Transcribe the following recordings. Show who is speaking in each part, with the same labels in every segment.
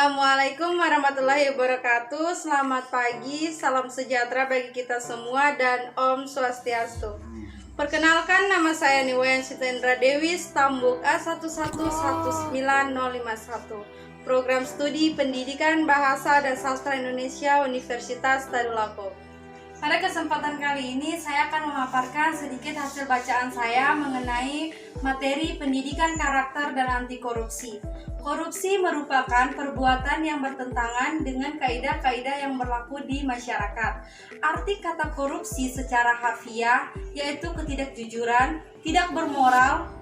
Speaker 1: Assalamualaikum warahmatullahi wabarakatuh. Selamat pagi, salam sejahtera bagi kita semua dan Om Swastiastu. Perkenalkan, nama saya Niwayan Sitendra Dewi, Stambuk A1119051. Program Studi Pendidikan Bahasa dan Sastra Indonesia Universitas Tadulako. Pada kesempatan kali ini saya akan memaparkan sedikit hasil bacaan saya mengenai materi pendidikan karakter dan anti korupsi. Korupsi merupakan perbuatan yang bertentangan dengan kaidah-kaidah yang berlaku di masyarakat. Arti kata korupsi secara harfiah yaitu ketidakjujuran, tidak bermoral,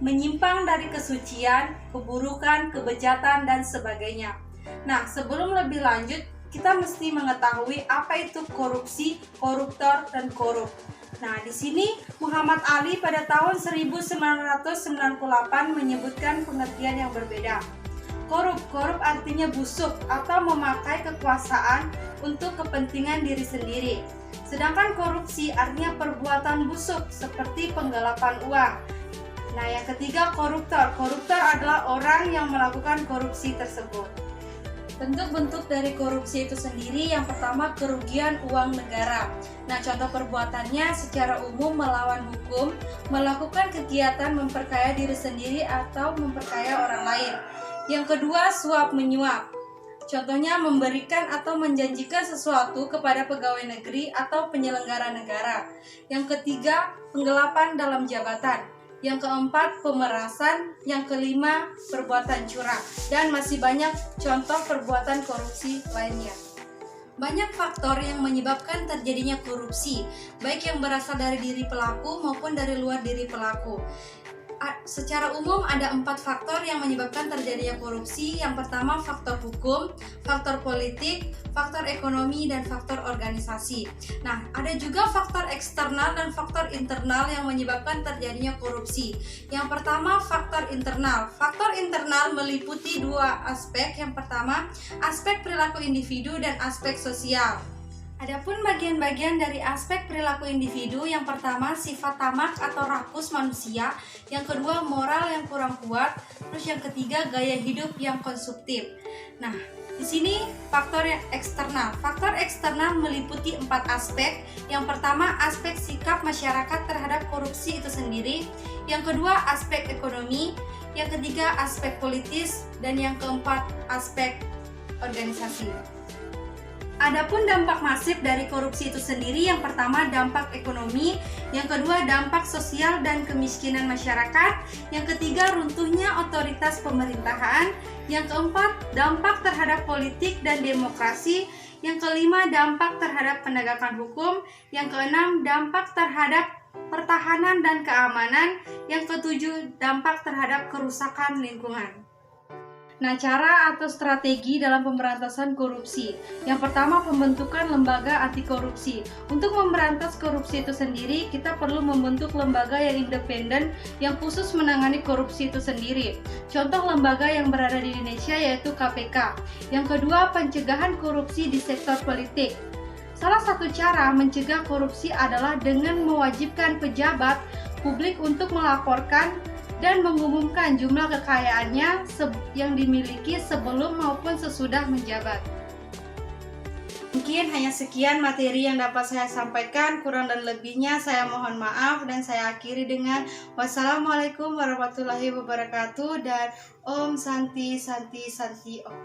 Speaker 1: menyimpang dari kesucian, keburukan, kebejatan, dan sebagainya. Nah, sebelum lebih lanjut, kita mesti mengetahui apa itu korupsi, koruptor, dan korup. Nah, di sini Muhammad Ali pada tahun 1998 menyebutkan pengertian yang berbeda. Korup artinya busuk atau memakai kekuasaan untuk kepentingan diri sendiri. Sedangkan korupsi artinya perbuatan busuk seperti penggelapan uang. Nah, yang ketiga koruptor. Koruptor adalah orang yang melakukan korupsi tersebut. Bentuk-bentuk dari korupsi itu sendiri, yang pertama kerugian uang negara. Nah, contoh perbuatannya secara umum melawan hukum, melakukan kegiatan memperkaya diri sendiri atau memperkaya orang lain. Yang kedua, suap menyuap. Contohnya memberikan atau menjanjikan sesuatu kepada pegawai negeri atau penyelenggara negara. Yang ketiga, penggelapan dalam jabatan. Yang keempat, pemerasan. Yang kelima, perbuatan curang. Dan masih banyak contoh perbuatan korupsi lainnya. Banyak faktor yang menyebabkan terjadinya korupsi, baik yang berasal dari diri pelaku maupun dari luar diri pelaku. Secara umum ada 4 faktor yang menyebabkan terjadinya korupsi. Yang pertama, faktor hukum, faktor politik, faktor ekonomi, dan faktor organisasi. Nah, ada juga faktor eksternal dan faktor internal yang menyebabkan terjadinya korupsi. Yang pertama, faktor internal. Faktor internal meliputi 2 aspek. Yang pertama, aspek perilaku individu dan aspek sosial. Adapun bagian-bagian dari aspek perilaku individu, yang pertama sifat tamak atau rakus manusia, yang kedua moral yang kurang kuat, terus yang ketiga gaya hidup yang konsumtif. Nah, di sini faktor yang eksternal. Faktor eksternal meliputi 4 aspek. Yang pertama aspek sikap masyarakat terhadap korupsi itu sendiri, yang kedua aspek ekonomi, yang ketiga aspek politis, dan yang keempat aspek organisasi. Adapun dampak masif dari korupsi itu sendiri, yang pertama dampak ekonomi, yang kedua dampak sosial dan kemiskinan masyarakat, yang ketiga runtuhnya otoritas pemerintahan, yang keempat dampak terhadap politik dan demokrasi, yang kelima dampak terhadap penegakan hukum, yang keenam dampak terhadap pertahanan dan keamanan, yang ketujuh dampak terhadap kerusakan lingkungan. Nah, cara atau strategi dalam pemberantasan korupsi. Yang pertama, pembentukan lembaga anti korupsi. Untuk memberantas korupsi itu sendiri, kita perlu membentuk lembaga yang independen yang khusus menangani korupsi itu sendiri. Contoh lembaga yang berada di Indonesia yaitu KPK. Yang kedua, pencegahan korupsi di sektor politik. Salah satu cara mencegah korupsi adalah dengan mewajibkan pejabat publik untuk melaporkan dan mengumumkan jumlah kekayaannya yang dimiliki sebelum maupun sesudah menjabat. Mungkin hanya sekian materi yang dapat saya sampaikan, kurang dan lebihnya saya mohon maaf, dan saya akhiri dengan wassalamualaikum warahmatullahi wabarakatuh dan Om Santi Santi Santi Om.